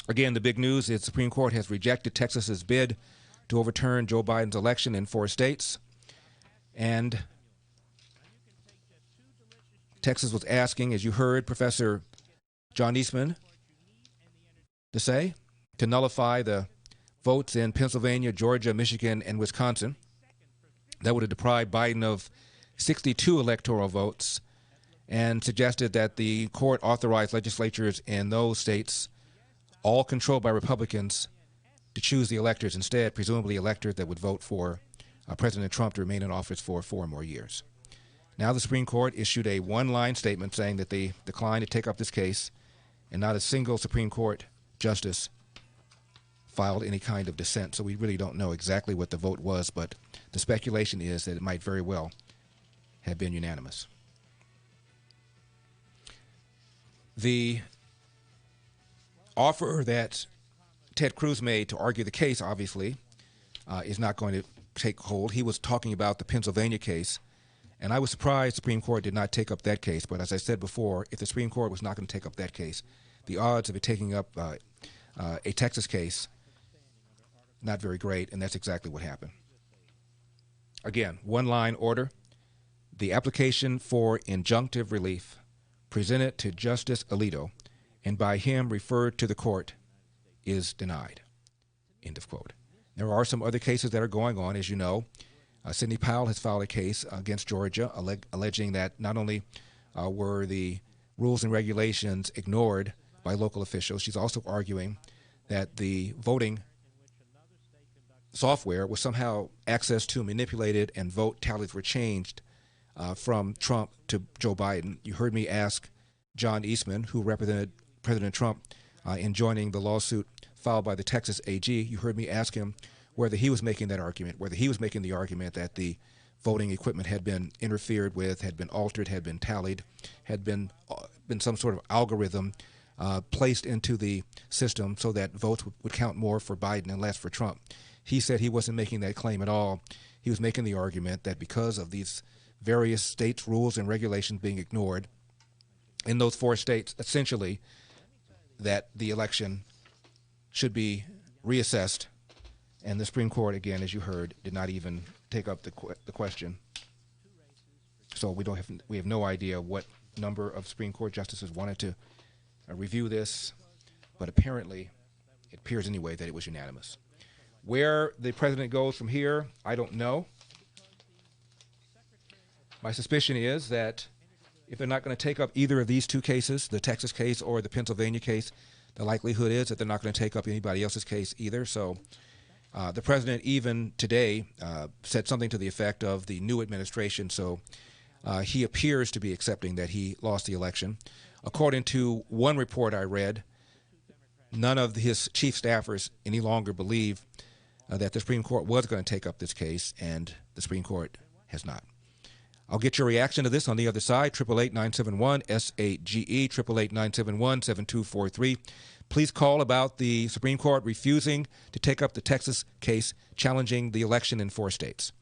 Again, the big news is the Supreme Court has rejected Texas's bid to overturn Joe Biden's election in 4 states. And Texas was asking, as you heard Professor John Eastman to say, to nullify the votes in Pennsylvania, Georgia, Michigan, and Wisconsin. That would have deprived Biden of 62 electoral votes, and suggested that the court authorize legislatures in those states, all controlled by Republicans, to choose the electors instead, presumably electors that would vote for President Trump to remain in office for 4 more years. Now the Supreme Court issued a one-line statement saying that they declined to take up this case, and not a single Supreme Court justice filed any kind of dissent. So we really don't know exactly what the vote was, but the speculation is that it might very well have been unanimous. The offer that Ted Cruz made to argue the case, obviously, is not going to take hold. He was talking about the Pennsylvania case, and I was surprised the Supreme Court did not take up that case. But as I said before, if the Supreme Court was not going to take up that case, the odds of it taking up a Texas case, not very great, and that's exactly what happened. Again, one-line order. The application for injunctive relief presented to Justice Alito, and by him referred to the court, is denied. End of quote. There are some other cases that are going on, as you know. Sidney Powell has filed a case against Georgia, alleging that not only were the rules and regulations ignored by local officials, she's also arguing that the voting software was somehow accessed to, manipulated, and vote tallies were changed from Trump to Joe Biden. You heard me ask John Eastman, who represented President Trump in joining the lawsuit filed by the Texas AG. You heard me ask him whether he was making that argument, whether he was making the argument that the voting equipment had been interfered with, had been altered, had been tallied, had been some sort of algorithm placed into the system so that votes would count more for Biden and less for Trump. He said he wasn't making that claim at all. He was making the argument that because of these various states' rules and regulations being ignored in those 4 states, essentially, that the election should be reassessed. And the Supreme Court, again, as you heard, did not even take up the question. So we have no idea what number of Supreme Court justices wanted to review this, but apparently, it appears anyway that it was unanimous. Where the president goes from here, I don't know. My suspicion is that if they're not going to take up either of these 2 cases, the Texas case or the Pennsylvania case, the likelihood is that they're not going to take up anybody else's case either. So the president even today said something to the effect of the new administration. So he appears to be accepting that he lost the election. According to one report I read, none of his chief staffers any longer believe that the Supreme Court was going to take up this case, and the Supreme Court has not. I'll get your reaction to this on the other side. 888-971-SAGE, 888-971-7243. Please call about the Supreme Court refusing to take up the Texas case challenging the election in 4 states.